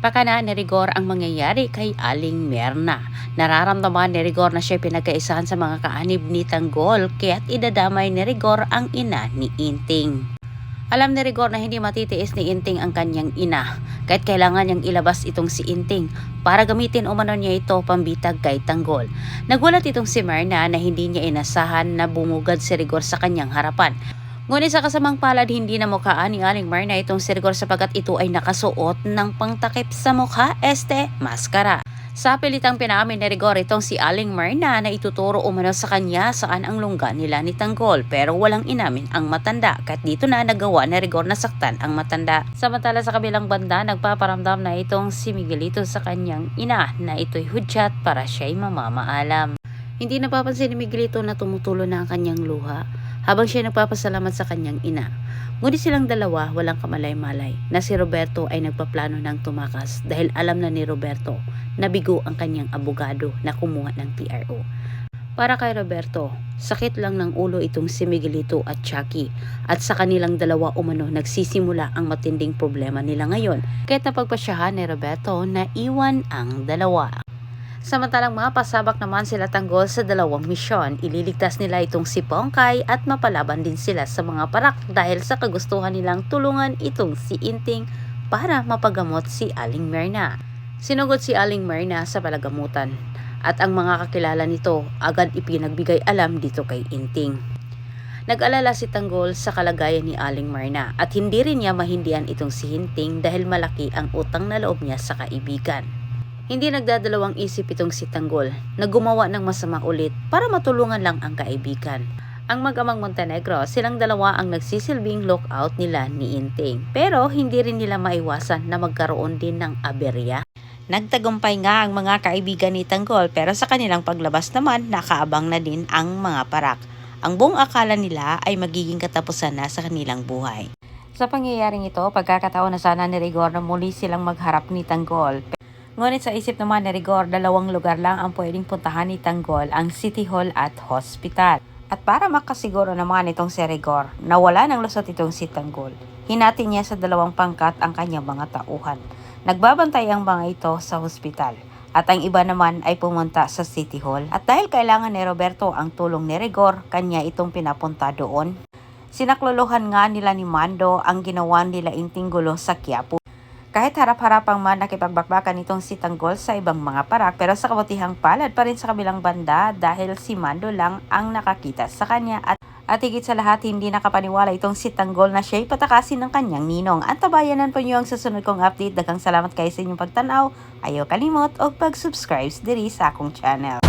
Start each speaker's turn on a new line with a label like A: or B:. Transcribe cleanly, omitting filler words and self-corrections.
A: Pakana ni Rigor ang mangyayari kay Aling Merna. Nararamdaman ni Rigor na siya pinagkaisahan sa mga kaanib ni Tanggol kaya't idadamay ni Rigor ang ina ni Inting. Alam ni Rigor na hindi matitiis ni Inting ang kanyang ina kahit kailangan niyang ilabas itong si Inting para gamitin umano niya ito pambitag kay Tanggol. Nagulat itong si Merna na hindi niya inasahan na bumugad si Rigor sa kanyang harapan. Ngunit sa kasamang palad hindi na mukhaan ni Aling Merna itong si Rigor sapagkat ito ay nakasuot ng pangtakip sa mukha, maskara. Sa pilitang pinaamin ni Rigor itong si Aling Merna na ituturo umano sa kanya saan ang lungga nila ni Tanggol pero walang inamin ang matanda kahit dito na nagawa ni Rigor na saktan ang matanda. Samantala sa kabilang banda nagpaparamdam na itong si Miguelito sa kanyang ina na ito'y hudyat para siya'y mamamaalam. Hindi napapansin ni Miguelito na tumutulo na ang kanyang luha habang siya nagpapasalamat sa kanyang ina. Ngunit silang dalawa walang kamalay-malay na si Roberto ay nagpaplano ng tumakas dahil alam na ni Roberto na bigo ang kanyang abogado na kumuha ng PRO. Para kay Roberto, sakit lang ng ulo itong si Miguelito at Chucky at sa kanilang dalawa umano nagsisimula ang matinding problema nila ngayon kahit napagpasyahan ni Roberto na iwan ang dalawa. Samantalang mapasabak naman sila Tanggol sa dalawang misyon. Ililigtas nila itong si Pongkay at mapalaban din sila sa mga parak dahil sa kagustuhan nilang tulungan itong si Inting para mapagamot si Aling Merna. Sinugod si Aling Merna sa palagamutan at ang mga kakilala nito agad ipinagbigay alam dito kay Inting. Nag-alala si Tanggol sa kalagayan ni Aling Merna at hindi rin niya mahindihan itong si Inting dahil malaki ang utang na loob niya sa kaibigan. Hindi nagdadalawang isip itong si Tanggol na gumawa ng masama ulit para matulungan lang ang kaibigan. Ang mag-amang Montenegro, silang dalawa ang nagsisilbing lookout nila ni Inting. Pero hindi rin nila maiwasan na magkaroon din ng aberya. Nagtagumpay nga ang mga kaibigan ni Tanggol pero sa kanilang paglabas naman nakaabang na din ang mga parak. Ang buong akala nila ay magiging katapusan na sa kanilang buhay. Sa pangyayaring ito, pagkakataon na sana ni Rigor na muli silang magharap ni Tanggol. Ngunit sa isip naman ni Rigor, dalawang lugar lang ang pwedeng puntahan ni Tanggol, ang City Hall at Hospital. At para makasiguro naman itong si Rigor na wala ng lusot itong si Tanggol, hinati niya sa dalawang pangkat ang kanyang mga tauhan. Nagbabantay ang mga ito sa hospital at ang iba naman ay pumunta sa City Hall. At dahil kailangan ni Roberto ang tulong ni Rigor, kanya itong pinapunta doon. Sinaklolohan nga nila ni Mando ang ginawa nila Inting gulo sa Quiapo. Kahit harap-harapang man nakipagbakbakan itong si Tanggol sa ibang mga parak pero sa kabutihang palad pa rin sa kabilang banda dahil si Mando lang ang nakakita sa kanya at higit sa lahat hindi nakapaniwala itong si Tanggol na siya'y patakasin ng kanyang ninong. Antabayanan po niyo ang susunod kong update. Daghang salamat kayo sa inyong pagtanaw. Ayaw kalimot o pag-subscribe diri sa akong channel.